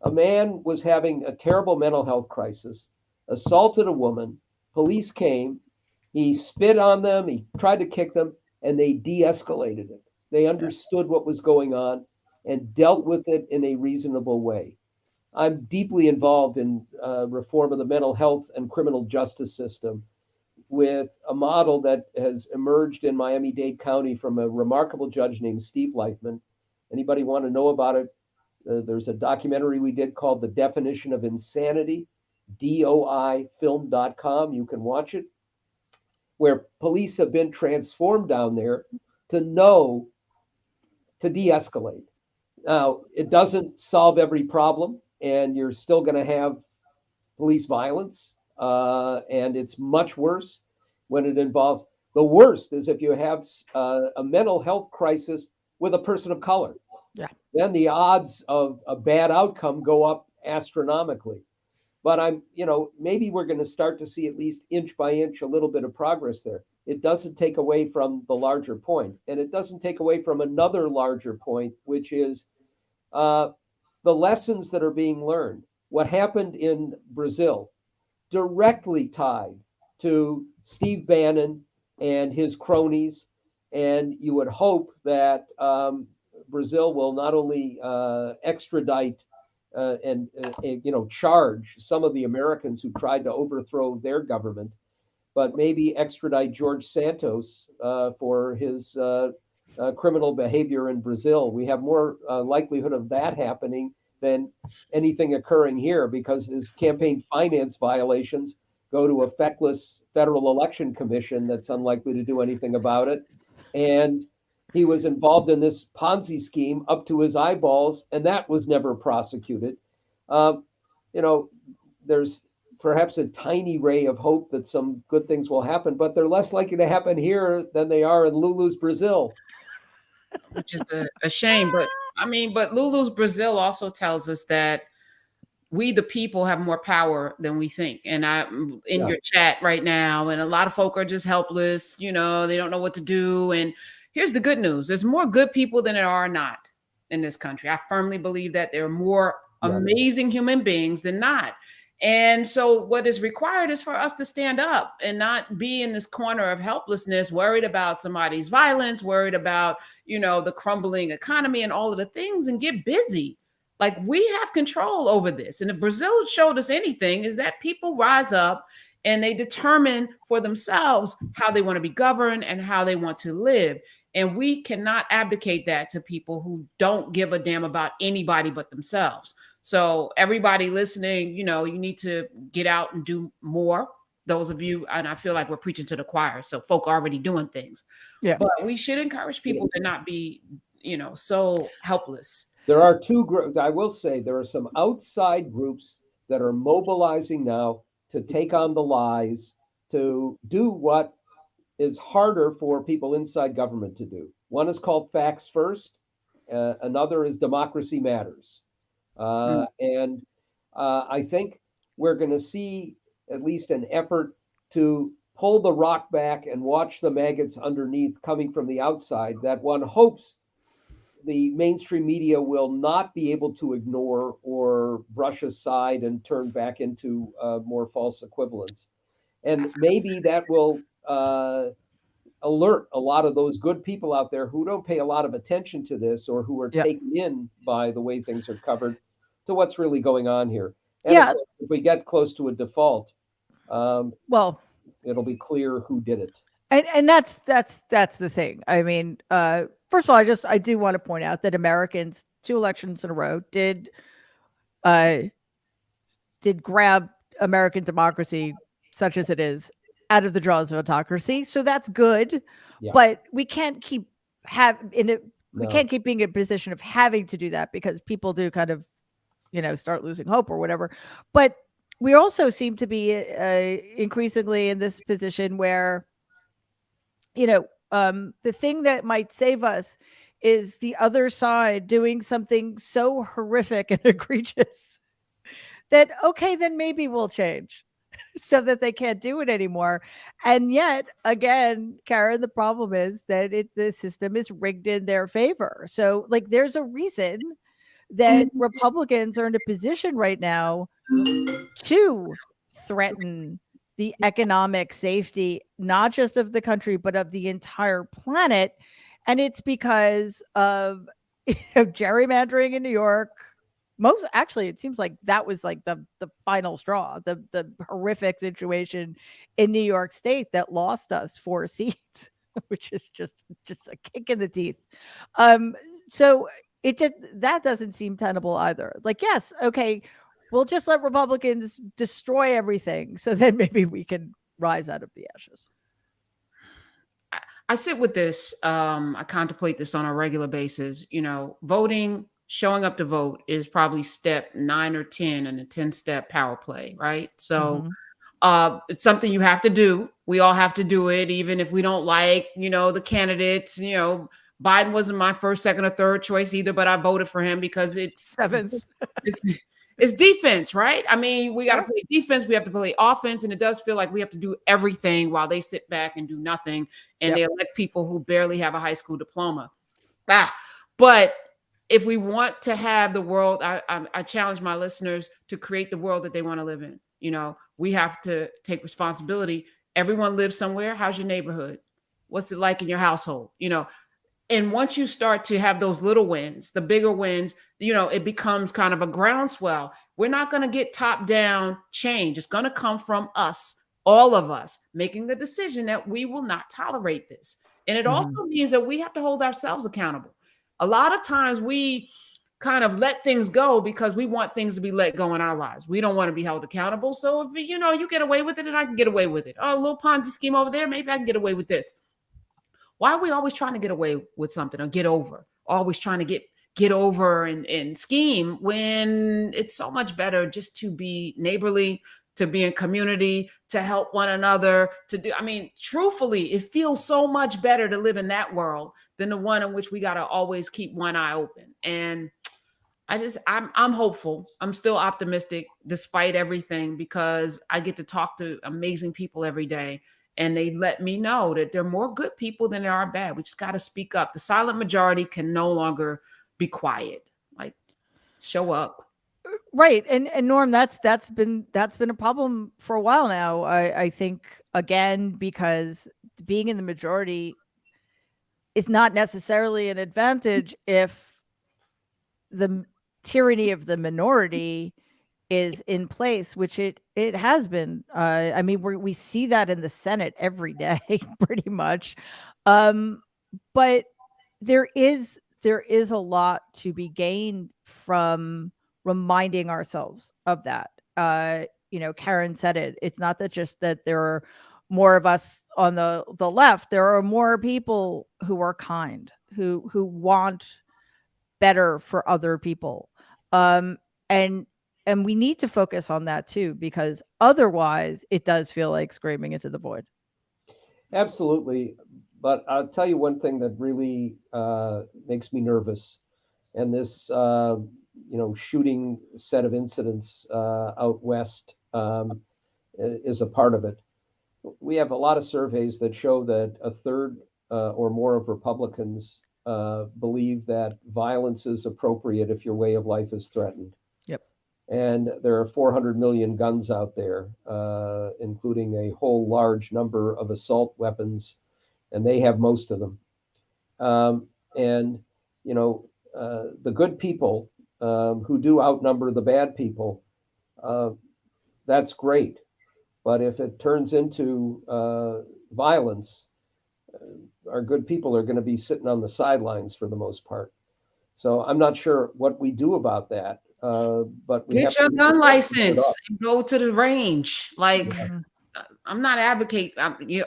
a man was having a terrible mental health crisis, assaulted a woman. Police came. He spit on them. He tried to kick them, and they de-escalated it. They understood what was going on and dealt with it in a reasonable way. I'm deeply involved in reform of the mental health and criminal justice system, with a model that has emerged in Miami-Dade County from a remarkable judge named Steve Leifman. Anybody want to know about it? There's a documentary we did called The Definition of Insanity, doifilm.com. You can watch it, where police have been transformed down there to know to de-escalate. Now, it doesn't solve every problem, and you're still going to have police violence, and it's much worse when it involves, the worst is if you have a mental health crisis with a person of color. Yeah. Then the odds of a bad outcome go up astronomically. But maybe we're going to start to see, at least inch by inch, a little bit of progress there. It doesn't take away from the larger point, and it doesn't take away from another larger point, which is the lessons that are being learned. What happened in Brazil directly tied to Steve Bannon and his cronies, and you would hope that Brazil will not only extradite and charge some of the Americans who tried to overthrow their government, but maybe extradite George Santos for his criminal behavior in Brazil. We have more likelihood of that happening than anything occurring here, because his campaign finance violations go to a feckless Federal Election Commission that's unlikely to do anything about it. And he was involved in this Ponzi scheme up to his eyeballs, and that was never prosecuted. There's perhaps a tiny ray of hope that some good things will happen, but they're less likely to happen here than they are in Lulu's Brazil. Which is a shame. But Lulu's Brazil also tells us that we, the people, have more power than we think. And your chat right now, and a lot of folk are just helpless. They don't know what to do. And here's the good news. There's more good people than there are not in this country. I firmly believe that there are more amazing human beings than not. And so what is required is for us to stand up and not be in this corner of helplessness, worried about somebody's violence, worried about, the crumbling economy and all of the things, and get busy. Like, we have control over this. And if Brazil showed us anything, is that people rise up and they determine for themselves how they want to be governed and how they want to live. And we cannot abdicate that to people who don't give a damn about anybody but themselves. So everybody listening, you need to get out and do more. Those of you, and I feel like we're preaching to the choir, so folk are already doing things. Yeah. But we should encourage people to not be, so helpless. There are two groups. I will say there are some outside groups that are mobilizing now to take on the lies, to do what is harder for people inside government to do. One is called Facts First. Another is Democracy Matters. And I think we're going to see at least an effort to pull the rock back and watch the maggots underneath coming from the outside that one hopes the mainstream media will not be able to ignore or brush aside and turn back into more false equivalents. And maybe that will alert a lot of those good people out there who don't pay a lot of attention to this, or who are taken in by the way things are covered, to what's really going on here. And if we get close to a default, it'll be clear who did it. And that's the thing. I mean, first of all, I do want to point out that Americans, 2 elections in a row, did grab American democracy, such as it is, out of the jaws of autocracy. So that's good. Yeah. But we can't keep being in a position of having to do that, because people do kind of, start losing hope or whatever. But we also seem to be increasingly in this position where, the thing that might save us is the other side doing something so horrific and egregious that, okay, then maybe we'll change so that they can't do it anymore. And yet, again, Karen, the problem is that the system is rigged in their favor. So, there's a reason that Republicans are in a position right now to threaten the economic safety, not just of the country, but of the entire planet. And it's because of gerrymandering in New York. It seems like that was the final straw, the horrific situation in New York State that lost us 4 seats, which is just a kick in the teeth. So that doesn't seem tenable either. Yes, okay, we'll just let Republicans destroy everything, so then maybe we can rise out of the ashes. I sit with this. I contemplate this on a regular basis. Voting, showing up to vote is probably step 9 or 10 in a 10-step power play, right? So it's something you have to do. We all have to do it, even if we don't like, the candidates. Biden wasn't my first, second, or third choice either, but I voted for him because it's 7th. It's defense, right? I mean, we got to play defense. We have to play offense. And it does feel like we have to do everything while they sit back and do nothing. And they elect people who barely have a high school diploma. But if we want to have the world, I challenge my listeners to create the world that they want to live in. We have to take responsibility. Everyone lives somewhere. How's your neighborhood? What's it like in your household? And once you start to have those little wins, the bigger wins, it becomes kind of a groundswell. We're not going to get top-down change. It's going to come from us, all of us, making the decision that we will not tolerate this. And it also means that we have to hold ourselves accountable. A lot of times we kind of let things go because we want things to be let go in our lives. We don't want to be held accountable. So if, you get away with it, and I can get away with it. Oh, a little Ponzi scheme over there, maybe I can get away with this. Why are we always trying to get away with something or get over? Always trying to get over and scheme when it's so much better just to be neighborly, to be in community, to help one another, to do, I mean, truthfully, it feels so much better to live in that world than the one in which we got to always keep one eye open. And I'm hopeful. I'm still optimistic despite everything, because I get to talk to amazing people every day, and they let me know that there are more good people than there are bad. We just got to speak up. The silent majority can no longer be quiet. Like, show up. Right. And Norm, that's been a problem for a while now. I think, again, because being in the majority is not necessarily an advantage if the tyranny of the minority is in place, which it has been. I mean, we see that in the Senate every day, pretty much. But there is a lot to be gained from reminding ourselves of that. Karen said it. It's not that just that there are more of us on the left. There are more people who are kind, who want better for other people. And we need to focus on that too, because otherwise it does feel like screaming into the void. Absolutely. But I'll tell you one thing that really makes me nervous. And this, shooting set of incidents out west is a part of it. We have a lot of surveys that show that a third or more of Republicans believe that violence is appropriate if your way of life is threatened. Yep. And there are 400 million guns out there, including a whole large number of assault weapons, and they have most of them. The good people who do outnumber the bad people, that's great. But if it turns into violence, our good people are going to be sitting on the sidelines for the most part. So I'm not sure what we do about that. But we get your gun license and go to the range. Like, I'm not advocating.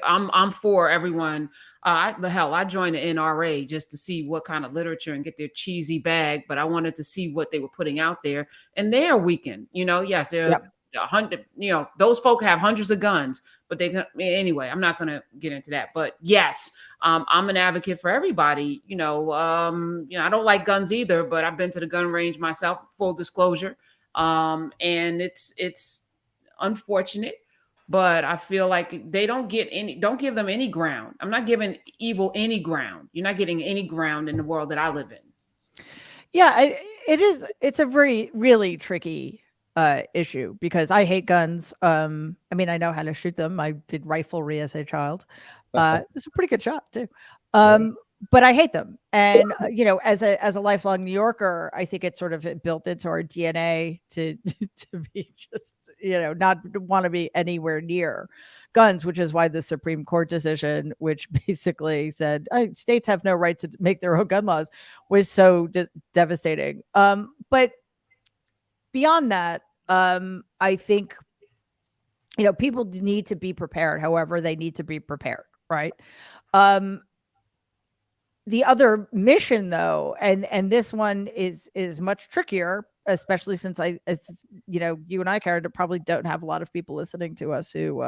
I'm for everyone. I joined the NRA just to see what kind of literature and get their cheesy bag, but I wanted to see what they were putting out there, and they are weakened. Yes, they're 100. Those folk have hundreds of guns, but they can anyway. I'm not going to get into that, but yes, I'm an advocate for everybody. I don't like guns either, but I've been to the gun range myself. Full disclosure, and it's unfortunate. But I feel like they don't give them any ground. I'm not giving evil any ground. You're not getting any ground in the world that I live in. Yeah, it's a really tricky issue, because I hate guns. I mean, I know how to shoot them. I did riflery as a child. It was a pretty good shot too. But I hate them. And, as a lifelong New Yorker, I think it's sort of built into our DNA to be just, not want to be anywhere near guns, which is why the Supreme Court decision, which basically said states have no right to make their own gun laws, was so devastating. But beyond that, I think, people need to be prepared, however they need to be prepared, right? The other mission, though, and this one is much trickier, especially since you and I, Karen, probably don't have a lot of people listening to us who,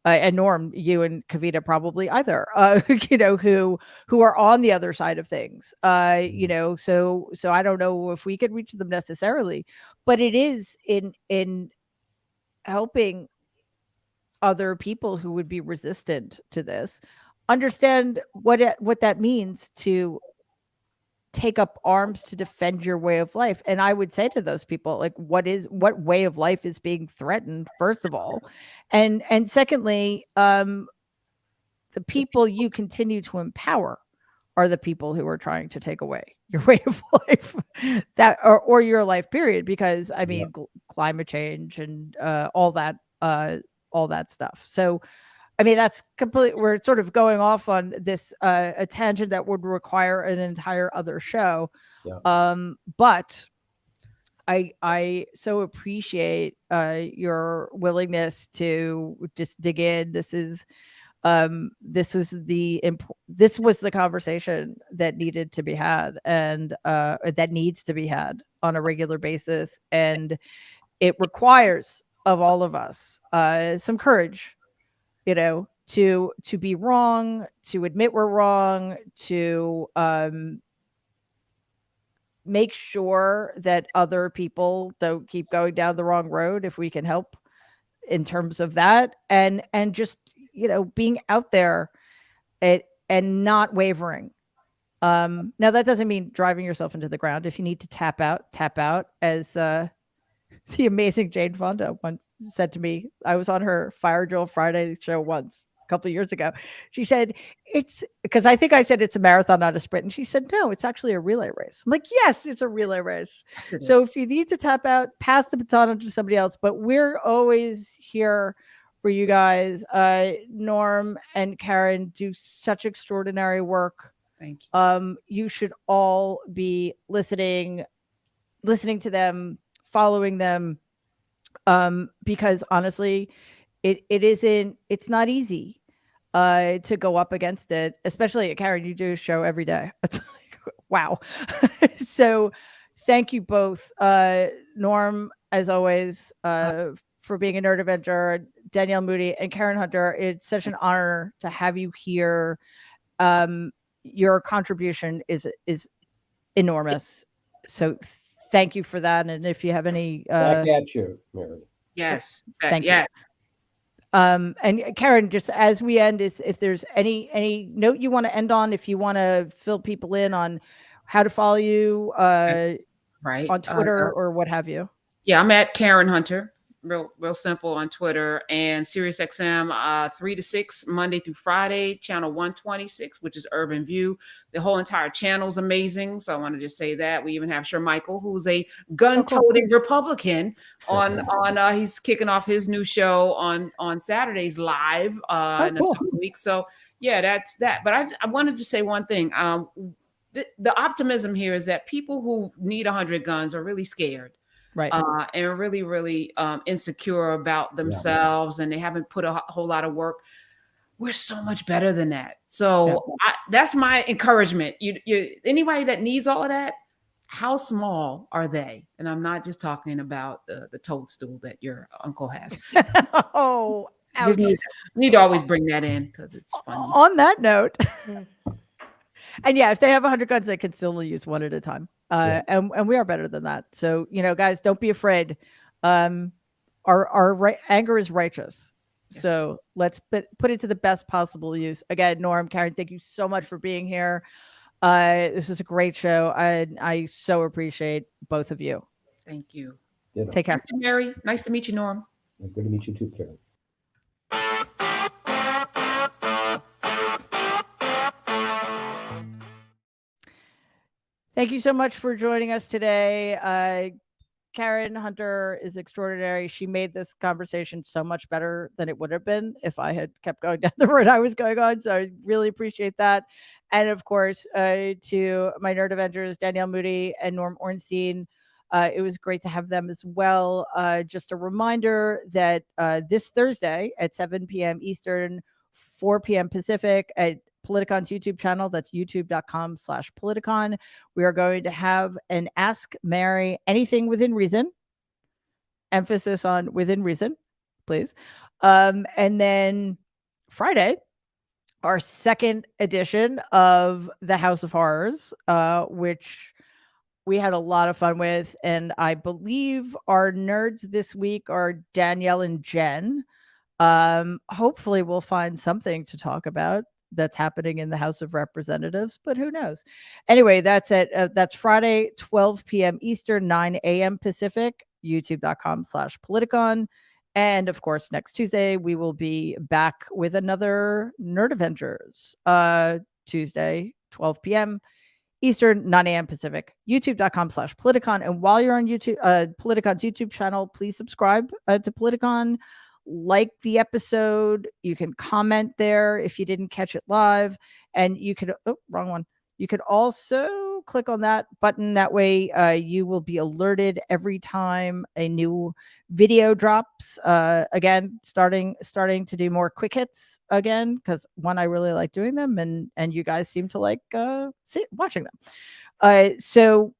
and Norm, you and Kavita probably either, who are on the other side of things. So I don't know if we could reach them necessarily, but it is in helping other people who would be resistant to this understand what that means to take up arms to defend your way of life. And I would say to those people, like, what way of life is being threatened, first of all, and secondly, the people you continue to empower are the people who are trying to take away your way of life, or your life period, because I mean, climate change and all that stuff. So I mean, that's completely, we're sort of going off on this a tangent that would require an entire other show. But I so appreciate your willingness to just dig in. This is This was the conversation that needed to be had, and that needs to be had on a regular basis, and it requires of all of us some courage, to be wrong, to admit we're wrong, to make sure that other people don't keep going down the wrong road if we can help in terms of that, and just being out there and not wavering. Now that doesn't mean driving yourself into the ground. If you need to tap out, as the amazing Jane Fonda once said to me. I was on her Fire Drill Friday show once a couple of years ago. She said, it's because I think I said it's a marathon, not a sprint. And she said, no, it's actually a relay race. I'm like, yes, it's a relay race. So if you need to tap out, pass the baton on to somebody else. But we're always here for you guys. Norm and Karen do such extraordinary work. Thank you. You should all be listening to them, following them, because honestly, it's not easy to go up against it, especially Karen, you do a show every day. It's like, wow. So thank you both, Norm, as always, for being a Nerd Avenger, Danielle Moody and Karen Hunter. It's such an honor to have you here. Your contribution is enormous. So thank you for that. And if you have any back at you, Mary. Yes. Thank you. And Karen, just as we end, is if there's any note you want to end on, if you want to fill people in on how to follow you right on Twitter or what have you. Yeah, I'm at Karen Hunter. Real simple on Twitter, and SiriusXM 3 to 6 Monday through Friday, channel 126, which is Urban View. The whole entire channel is amazing. So I want to just say that. We even have Shermichael, who's a gun-toting Republican on he's kicking off his new show on Saturdays live in a couple of weeks. So yeah, that's that. But I wanted to say one thing. The optimism here is that people who need 100 guns are really scared. Right. And really, really insecure about themselves, and they haven't put a whole lot of work. We're so much better than that. So that's my encouragement. You anybody that needs all of that, how small are they? And I'm not just talking about the toadstool that your uncle has. Oh, just need to always bring that in because it's funny. On that note, and yeah, if they have 100 guns, they can still use one at a time. And we are better than that. So, guys, don't be afraid. Our anger is righteous. Yes. So let's put it to the best possible use. Again, Norm, Karen, thank you so much for being here. This is a great show. I so appreciate both of you. Thank you. Take care. Mary, nice to meet you, Norm. Good to meet you too, Karen. Thank you so much for joining us today. Karen Hunter is extraordinary. She made this conversation so much better than it would have been if I had kept going down the road I was going on. So I really appreciate that. And of course, to my Nerd Avengers, Danielle Moody and Norm Ornstein, it was great to have them as well. Just a reminder that this Thursday at 7 p.m. Eastern, 4 p.m. Pacific at Politicon's YouTube channel, that's youtube.com/Politicon. We are going to have an Ask Mary Anything Within Reason. Emphasis on within reason, please. And then Friday, our second edition of the House of Horrors, which we had a lot of fun with. And I believe our nerds this week are Danielle and Jen. Hopefully we'll find something to talk about that's happening in the House of Representatives, but who knows? Anyway, that's that's Friday, 12 p.m. Eastern, 9 a.m. Pacific, youtube.com/Politicon. And of course, next Tuesday, we will be back with another Nerd Avengers, Tuesday, 12 p.m. Eastern, 9 a.m. Pacific, youtube.com/Politicon. And while you're on YouTube, Politicon's YouTube channel, please subscribe to Politicon. Like the episode, you can comment there if you didn't catch it live, and you could wrong one. You could also click on that button. That way you will be alerted every time a new video drops. Again, starting to do more quick hits again, because one, I really like doing them, and you guys seem to like watching them. So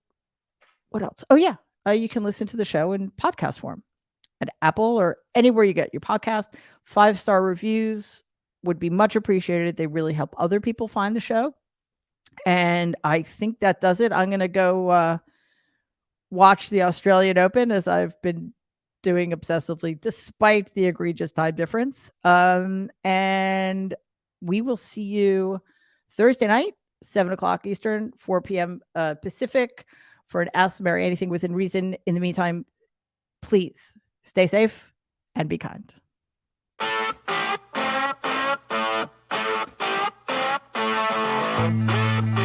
what else? Oh yeah, you can listen to the show in podcast form at Apple or anywhere you get your podcast. 5-star reviews would be much appreciated. They really help other people find the show. And I think that does it. I'm going to go watch the Australian Open, as I've been doing obsessively, despite the egregious time difference. And we will see you Thursday night, 7 o'clock Eastern, 4 p.m. Pacific, for an Ask Mary Anything Within Reason. In the meantime, please stay safe and be kind. Thank you.